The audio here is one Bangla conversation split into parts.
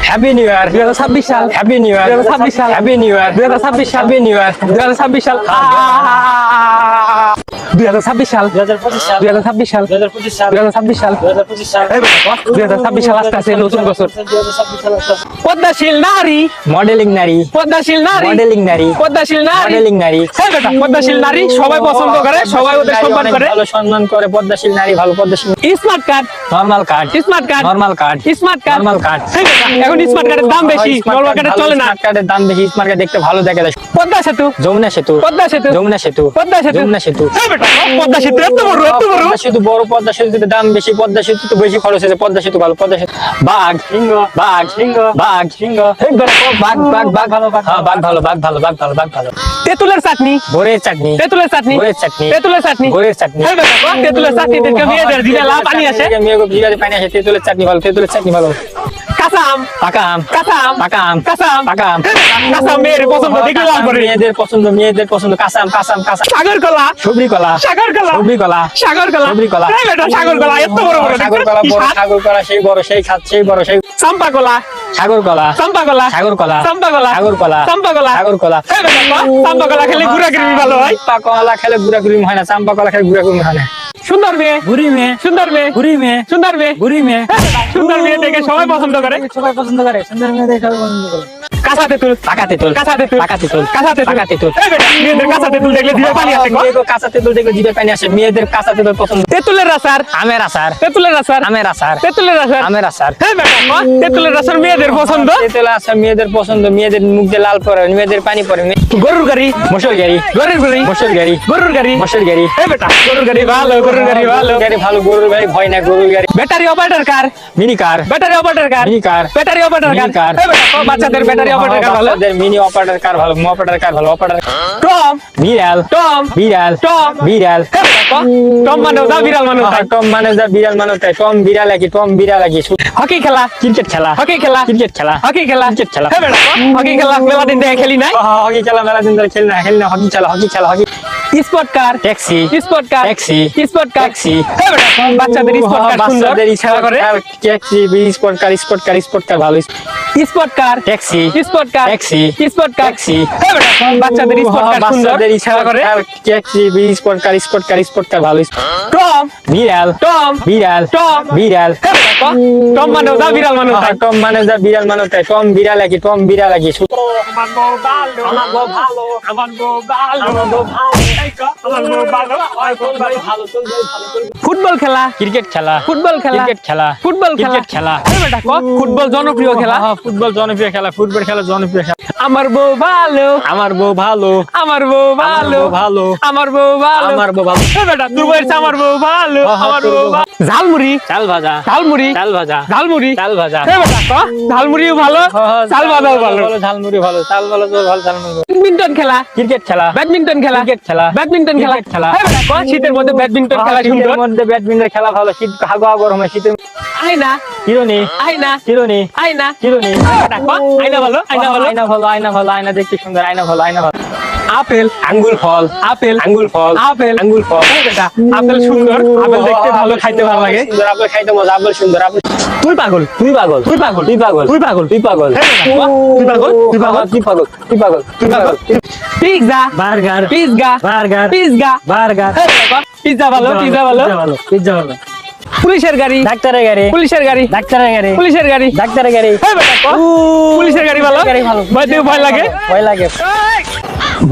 হ্যাপি নিউ ইয়ার 2026 সাল, হ্যাপি নিউ ইয়ার 2026 সাল, হ্যাপি নিউ ইয়ার 2026 সাল, হ্যাপি নিউ ইয়ার 2026 সাল, 2026 সাল, 2025 সাল 2026 সাল, 2025 সাল 2026 সাল, 2025 সাল 2026 সাল আসতেছে নতুন বছর। 2026 সাল আসছে। পদ্মাশীল নারী, মডেলিং নারী পদ্মাশীল নারী, মডেলিং নারী পদ্মাশীল নারী, মডেলিং নারী হ্যাঁ বেটা, পদ্মাশীল নারী সবাই পছন্দ করে, সবাই ওদের সম্মান অনেক করে। ভালো সম্মান করে পদ্মাশীল নারী ভালো পদ্মাশীল smart card, normal card smart card, normal card smart card, normal card হ্যাঁ বেটা, এখন স্মার্ট কার্ডের দাম বেশি, নরমাল কার্ডে চলে না। স্মার্ট কার্ডের দাম বেশি স্মার্ট কার্ড দেখতে ভালো দেখা যায় পদ্মা সেতু, যমুনা সেতু পদ্মা সেতু, যমুনা সেতু পদ্মা সেতু, যমুনা সেতু হ্যাঁ বেটা, পদ্মা সেতু এত বড়, এত বড়। পদ্মা সেতু বড় পদ্মা সেতুতে দাম বেশি পদ্মা সেতু তো বেশি খরচ হয়েছে পদ্মা সেতু ভালো পদ্মা সেতু বাঘ সিংহ বাঘ সিংহ বাঘ সিংহ এই বেটা, বাঘ বাঘ বাঘ ভালো, বাঘ হ্যাঁ বাঘ ভালো বাঘ ভালো বাঘ ভালো বাঘ ভালো তেঁতুলের চাটনি, ভোরের চাটনি তেঁতুলের চাটনি, ভোরের চাটনি তেঁতুলের চাটনি, ভোরের চাটনি হ্যাঁ বেটা, তেঁতুলের চাটনি থেকে মেয়েদের জিভে লাল পানি আসে। মেয়েদের জিভে পানি আসে তেঁতুলের চাটনি ভালো তেঁতুলের চাটনি ভালো কাঁচা আম, পাকা আম কাঁচা আম, পাকা আম কাঁচা আম, পাকা আম কাঁচা আম মেয়ের পছন্দ, দেখলে লাল করে। মেয়েদের পছন্দ কাঁচা আম কাঁচা আম কাঁচা সাগর কলা, সবরি কলা সাগর কলা, সবরি কলা সাগর কলা, সবরি কলা। হ্যাঁ বেটা, সাগর কলা এত বড় বড়, সাগর কলা কি বড় স্বাদ। সাগর কলা সেই বড় সেই খাত সেই বড় সেই চাম্পা কলা, সাগর কলা চাম্পা কলা, সাগর কলা চাম্পা কলা, সাগর কলা চাম্পা কলা, সাগর কলা হ্যাঁ বেটা, চাম্পা কলা খেলে গুড়া গিরবি ভালো হয়। চাম্পা কলা খেলে গুড়া গুড়ি হয় না চাম্পা কলা খেলে গুড়া গুড়ি হয় না সুন্দর মেয়ে, বুড়ি মেয়ে সুন্দর মেয়ে, বুড়ি মেয়ে সুন্দর মেয়ে, বুড়ি মেয়ে সুন্দর মেয়ে দেখে সবাই পছন্দ করে। সবাই পছন্দ করে সুন্দর মেয়ে দেখে সবাই পছন্দ করে কাঁচা তেঁতুল, পাকা তেঁতুল কাঁচা তেঁতুল, পাকা তেঁতুল কাঁচা তেঁতুল, পাকা তেঁতুল এই বেটা, মেয়েদের কাঁচা তেঁতুল দেখলে জিভে পানি আসে গো। মেয়েদের কাঁচা তেঁতুল দেখলে জিভে পানি আসে মেয়েদের কাঁচা তেঁতুল পছন্দ তেঁতুলের আচার, আমের আচার তেঁতুলের আচার, আমের আচার তেঁতুলের আচার, আমের আচার হ্যাঁ বেটা, তেঁতুলের আচার মেয়েদের পছন্দ। তেঁতুল আচার মেয়েদের পছন্দ মেয়েদের মুখ দিয়ে লাল পড়ে মেয়েদের পানি পড়ে গরুর গাড়ি, মশল গাড়ি গরুর গাড়ি, মশল গাড়ি গরুর গাড়ি, মশল গাড়ি এই বেটা, গরুর গাড়ি ভালো, গরুর গাড়ি ভালো। গাড়ি ভালো গরুর গাড়ি ভয় না গরুর গাড়ি ব্যাটারি অপারেটর কার, মিনি কার ব্যাটারি অপারেটর কার, মিনি কার ব্যাটারি অপারেটর মিনি কার। কার, এই বেটা, বাচ্চাদের ব্যাটারি অপারেটর কার ভালো। বাচ্চাদের মিনি অপারেটর কার ভালো অপারেটর কার ভালো অপারেটর টম, বিড়াল টম, বিড়াল টম, বিড়াল এই বেটা, টম মানে ওটা বিড়াল মানে ওটা। টম মানে যা বিড়াল মানে তাই টম বিড়াল একই টম বিড়াল একই হকি খেলা, ক্রিকেট খেলা হকি খেলা, ক্রিকেট খেলা হকি খেলা, ক্রিকেট খেলা। এই বেটা, হকি খেলা মেলা দিন থেকে খেলি নাই। হকি খেলা মেলা দিন ধরে খেলি না হকি খেলা হকি খেলা হকি স্পট কার, ট্যাক্সি স্পট কার, ট্যাক্সি স্পট কার, ট্যাক্সি এই বেটা, বাচ্চাদের স্পট কার সুন্দর, বাচ্চাদের খেলা করে। ট্যাক্সি স্পট কার ভালো স্পট কার, ট্যাক্সি স্পট কার, ট্যাক্সি স্পট কার, ট্যাক্সি এই বেটা, বাচ্চাদের স্পট কার সুন্দর, বাচ্চাদের খেলা করে। ট্যাক্সি স্পট কার ভালো টম, বিড়াল টম, বিড়াল টম, বিড়াল এই বেটা, টম মানে ওটা বিড়াল মানে ওটা। টম মানে যা বিড়াল মানে তাই টম বিড়াল একই টম বিড়াল একই আমার বউ ভালো, আমার বউ ভালো, আমার বউ ভালো, আমার বউ ভালো, এই তো, আমার বউ ভালো, আমার বউ ভালো। ফুটবল খেলা, ক্রিকেট খেলা ফুটবল খেলা, ক্রিকেট খেলা ফুটবল খেলা, ক্রিকেট খেলা এই বেটা, ফুটবল জনপ্রিয় খেলা। ফুটবল জনপ্রিয় খেলা ফুটবল খেলা জনপ্রিয় খেলা আমার বউ ভালো, আমার বউ ভালো আমার বউ ভালো, ভালো আমার বউ ভালো, আমার বউ ভালো এই বেটা, তুই বলছিস আমার বউ ভালো, আমার বউ ভালো। ঝালমুড়ি, চাল ভাজা ঝালমুড়ি, চাল ভাজা ঝালমুড়ি, চাল ভাজা এই বেটা, ঝালমুড়িও ভালো, চাল ভাজাও ভালো। ঝালমুড়ি ভালো চাল ভালো ভালো ঝালমুড়ি ব্যাডমিন্টন খেলা, ক্রিকেট খেলা ব্যাডমিন্টন খেলা, ক্রিকেট খেলা ব্যাডমিন্টন খেলা, ক্রিকেট খেলা। এই বেটা, শীতের মধ্যে ব্যাডমিন্টন খেলা সুন্দর। শীতের মধ্যে ব্যাডমিন্টন খেলা ভালো শীত হাগা গরমে শীতের আয়না, চিরুনি আয়না, চিরুনি আয়না, চিরুনি এই বেটা, আয়না ভালো, আয়না ভালো। আয়না ভালো আয়না ভালো আয়না দেখতে সুন্দর আয়না ভালো আয়না ভালো আপেল, আঙ্গুল ফল আপেল, আঙ্গুল ফল আপেল, আঙ্গুল ফল এই বেটা, আপেল সুন্দর, আপেল দেখতে ভালো, খাইতে ভালো লাগে। সুন্দর আপেল খাইতে মজা আপেল সুন্দর আপেল তুই পাগল, তুই পাগল তুই পাগল, তুই পাগল তুই পাগল, তুই পাগল এই বেটা, তুই পাগল, তুই পাগল, তুই পাগল তুই পাগল তুই পাগল pizza, burger pizza, burger pizza, burger এই বেটা, পিৎজা ভালো, পিৎজা ভালো। পিজ্জা ভালো পুলিশের গাড়ি, ডাক্তারের গাড়ি পুলিশের গাড়ি, ডাক্তারের গাড়ি পুলিশের গাড়ি, ডাক্তারের গাড়ি এই বেটা, পুলিশের গাড়ি ভালো, গাড়ি ভালো। ভয় লাগে। ভয় লাগে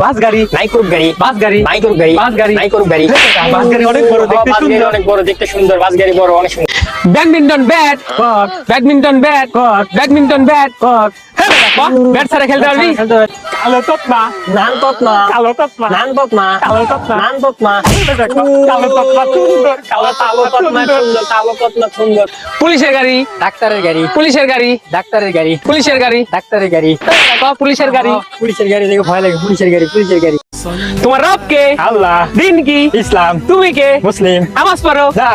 বাস গাড়ি, মাইক্রোব গাড়ি বাস গাড়ি, মাইক্রোব গাড়ি বাস গাড়ি, মাইক্রোব গাড়ি বাস গাড়ি অনেক বড়, দেখতে বাস গাড়ি সুন্দর। অনেক বড় দেখতে সুন্দর বাস গাড়ি বড় অনেক সুন্দর ব্যাডমিন্টন ব্যাট, কট ব্যাডমিন্টন ব্যাট, কট ব্যাডমিন্টন ব্যাট, কট এই বেটা, ব্যাট ছাড়া খেলতে পারবি? কালো তৎমা, নান তৎমা কালো তৎমা, নান তৎমা কালো তৎমা, নান তৎমা কালো তৎমা সুন্দর, কালো কালো তৎমা সুন্দর কালো তৎমা সুন্দর পুলিশের গাড়ি, ডাক্তারের গাড়ি পুলিশের গাড়ি, ডাক্তারের গাড়ি পুলিশের গাড়ি, ডাক্তারের গাড়ি এই বেটা, পুলিশের গাড়ি। পুলিশের গাড়ি দেখে ভয় লাগে পুলিশের গাড়ি পুলিশের গাড়ি তোমার রব কে? আল্লাহ দিন কি? ইসলাম তুমি কে? মুসলিম নামাজ পড়ো? না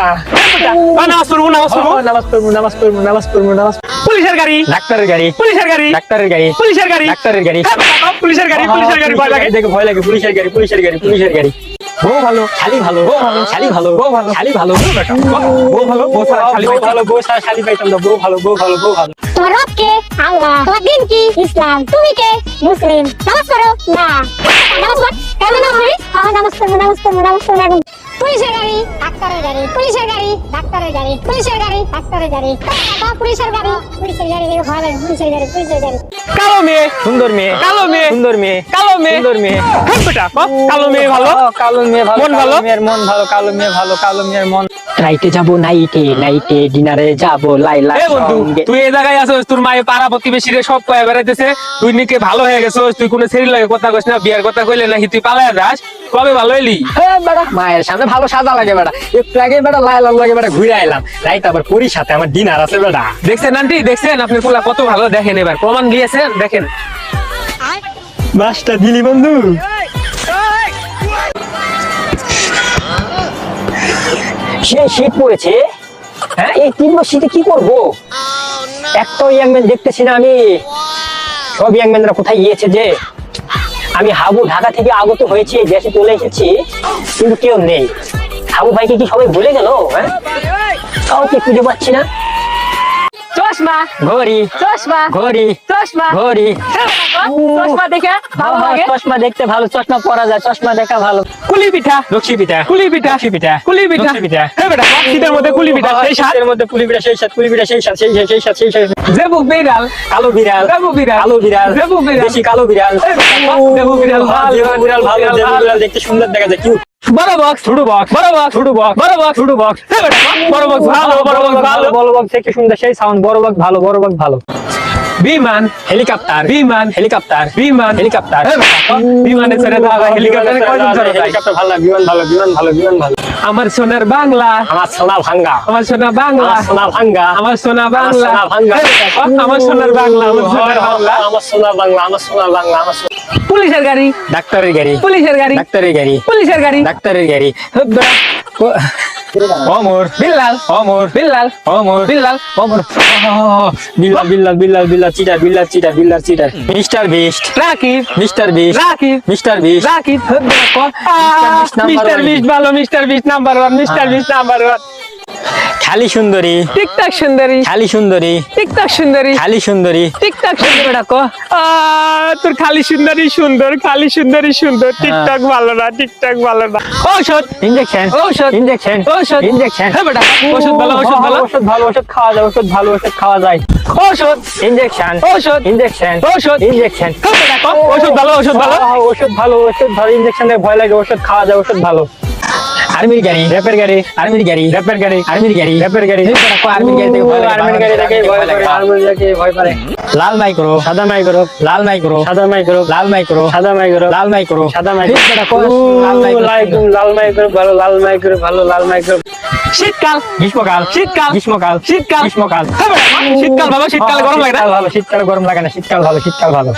নামাজ পড়বো, নামাজ পড়বো। নামাজ পড়বো নামাজ পড়বো নামাজ পড়বো নামাজ পুলিশের গাড়ি, ডাক্তারের গাড়ি পুলিশের গাড়ি, ডাক্তারের গাড়ি পুলিশের গাড়ি, ডাক্তারের গাড়ি এই বেটা, পুলিশের গাড়ি, পুলিশের গাড়ি ভয় লাগে। দেখে ভয় লাগে পুলিশের গাড়ি পুলিশের গাড়ি পুলিশের গাড়ি বউ ভালো, শালি ভালো শালি ভালো বউ ভালো, শালি ভালো বউ ভালো, বউ ছাড়া শালি বউ পাইছি। ভালো বউ ছাড়া শালি পাইতাম না বউ ভালো বউ ভালো বউ ভালো তোমার রব কে? আল্লাহ। তোমার দিন কি? ইসলাম। তুমি কে? মুসলিম। নামাজ পড়ো? না। নামাজ পড়। কেন নামাজ পড়ি? নামাজ পড়বো এখন। পুলিশের গাড়ি, ডাক্তারের গাড়ি, পুলিশের গাড়ি, ডাক্তারের গাড়ি, পুলিশের গাড়ি, ডাক্তারের গাড়ি, পুলিশের গাড়ি, পুলিশের গাড়ি, ভালো লাগে, পুলিশের গাড়ি, পুলিশের গাড়ি। কালো মেয়ে, সুন্দর মেয়ে, কালো মেয়ে, সুন্দর মেয়ে, কালো মেয়ে, সুন্দর মেয়ে। হ্যাঁ বেটা, কালো মেয়ে ভালো, কালো মেয়ে ভালো, মন ভালো? কালো মেয়ের মন ভালো, কালো মেয়ে ভালো, কালো মেয়ের মন। নাইটে যাবো নাইটে নাইটে ডিনারে যাবো লাইলা এ বন্ধু তুই এই জায়গায় আছিস, তোর মায়ের পাড়া প্রতিবেশীরে সব কয়ে বেড়াইতেছে, তুই নাকি ভালো হয়ে গেছিস, তুই কোনো ছেলের লাগে কথা কইস না, বিয়ার কথা কইলে নাকি তুই পালায়া যাস, কবে ভালো হইলি? বেটা মায়ের সামনে ভালো সাজা লাগে বেটা, একটু আগে বেটা লাইলা লাগে বেটা ঘুরে আইলাম রাইট, আবার পরির সাথে আমার ডিনার আছে বেটা। দেখছেন আন্টি, দেখছেন আপনি পোলা কত ভালো, দেখেন এবার প্রমাণ দিয়েছেন, দেখেন। বাসটা দিলি বন্ধু। সে শীত পড়েছে, হ্যাঁ এই তীব্র শীতে কি করবো? একটা ইয়াংম্যান দেখতেছি না আমি, সব ইয়াংম্যানরা কোথায় গিয়েছে যে? আমি হাবু ঢাকা থেকে আগত হয়েছি, দেশে চলে এসেছি, কিন্তু কেউ নেই। হাবু ভাইকে কি সবাই ভুলে গেল? হ্যাঁ কাউকে খুঁজে পাচ্ছি না। চশমা, ঘড়ি চশমা, ঘড়ি চশমা, ঘড়ি, চশমা দেখে ভালো লাগে। চশমা দেখতে ভালো, চশমা পরা যায়, চশমা দেখা ভালো। কুলি পিঠা, লক্ষ্মী পিঠা, কুলি পিঠা, লক্ষ্মী পিঠা, কুলি পিঠা, লক্ষ্মী পিঠা। হ্যাঁ বেটা, শীতের মধ্যে কুলি পিঠা, সেই সাত, শীতের মধ্যে পুলি পিঠা, সেই সাত, পুলি পিঠা, সেই সাত, সেই সাত, সেই সাত, সেই সাত। জেবু বিড়াল, কালো বিড়াল, জেবু বিড়াল, কালো বিড়াল, জেবু বিড়াল, বেশি কালো বিড়াল। জেবু বিড়াল ভালো, জেবু বিড়াল ভালো, জেবু বিড়াল দেখতে সুন্দর দেখা যায়, কিউট। বড় বক্স, ছোট বক্স, বড় বক্স, ছোট বক্স, বড় বক্স, ছোট বক্স, হ্যাঁ বেটা, বড় বক্স ভালো, বড় বক্স ভালো। বড় বক্স দেখতে সুন্দর, সেই সাউন্ড, বড় বক্স ভালো, বড় বক্স ভালো। বিমান, হেলিকপ্টার, বিমান, হেলিকপ্টার, বিমান, হেলিকপ্টার। হ্যাঁ বেটা, বিমানে চড়ে যাওয়া, হেলিকপ্টারে কয়জন চড়ে যায়? হেলিকপ্টার ভালো, বিমান ভালো, বিমান ভালো, বিমান ভালো। আমার সোনার বাংলা, আমার সোনা ভাঙ্গা, আমার সোনা বাংলা, আমার সোনা ভাঙ্গা, আমার সোনা বাংলা, সোনা ভাঙ্গা। হ্যাঁ বেটা, আমার সোনার বাংলা, আমার সোনার বাংলা। আমার সোনা বাংলা, আমার সোনা বাংলা, আমার সোনা। পুলিশের গাড়ি, ডাক্তারের গাড়ি, পুলিশের গাড়ি, ডাক্তারের গাড়ি, পুলিশের গাড়ি, ডাক্তারের গাড়ি। হ্যাঁ বেটা, Amar, Billal, Amar, Billal, Amar, Billal, Amar. Billal, Billal, Billal, Billal cheater, Billal cheater, Billal cheater. Mister Beast, Rakib, Mister Beast, Rakib, Mister Beast. Rakib, হ্যাঁ বেটা, মিস্টার বিস্ট ভালো, Mister Beast number one, Mister Beast number one. খালি সুন্দরী, টিকটক সুন্দরী, খালি সুন্দরী, টিকটক সুন্দরী, খালি সুন্দরী। টিকটক সুন্দর বেটা কো, তোর খালি সুন্দরী সুন্দর, খালি সুন্দরী সুন্দর, টিকটক ভালো না, টিকটক ভালো না। ঔষধ, ইনজেকশন, ঔষধ, ইনজেকশন, ঔষধ, ইনজেকশন। হ্যাঁ বেটা, ওষুধ ভালো, ওষুধ ভালো, ওষুধ ভালো, ওষুধ খাওয়া যায়, ওষুধ ভালো, ওষুধ খাওয়া যায়। ওষুধ, ইনজেকশন, ওষুধ, ইনজেকশন, ওষুধ, ইনজেকশন। হ্যাঁ বেটা কো, ওষুধ ভালো, ওষুধ ভালো। ওষুধ ভালো, ওষুধ ভালো, ইনজেকশন দেখে ভয় লাগে, ওষুধ খাওয়া যায়, ওষুধ ভালো। আর্মির গাড়ি, র্যাপের গাড়ি, আর্মির গাড়ি, র্যাপের গাড়ি, আর্মির গাড়ি, র্যাপের গাড়ি। আর্মির গাড়ি থেকে ভয় লাগে, আর্মির গাড়ি থেকে ভয় লাগে, আর্মির গাড়ি থেকে ভয় করে। লাল মাইক্রো, সাদা মাইক্রো, লাল মাইক্রো, সাদা মাইক্রো, লাল মাইক্রো, সাদা মাইক্রো, লাল মাইক্রো, সাদা মাইক্রো। লাল মাইক্রো ভালো, লাল মাইক্রো ভালো, লাল মাইক্রো। শীতকাল, গ্রীষ্মকাল, শীতকাল, গ্রীষ্মকাল, শীতকাল, গ্রীষ্মকাল। হ্যাঁ বেটা, শীতকাল বাবা, শীতকালে গরম লাগে না? শীতকাল ভালো, শীতকাল গরম লাগে না, শীতকাল ভালো, শীতকাল ভালো।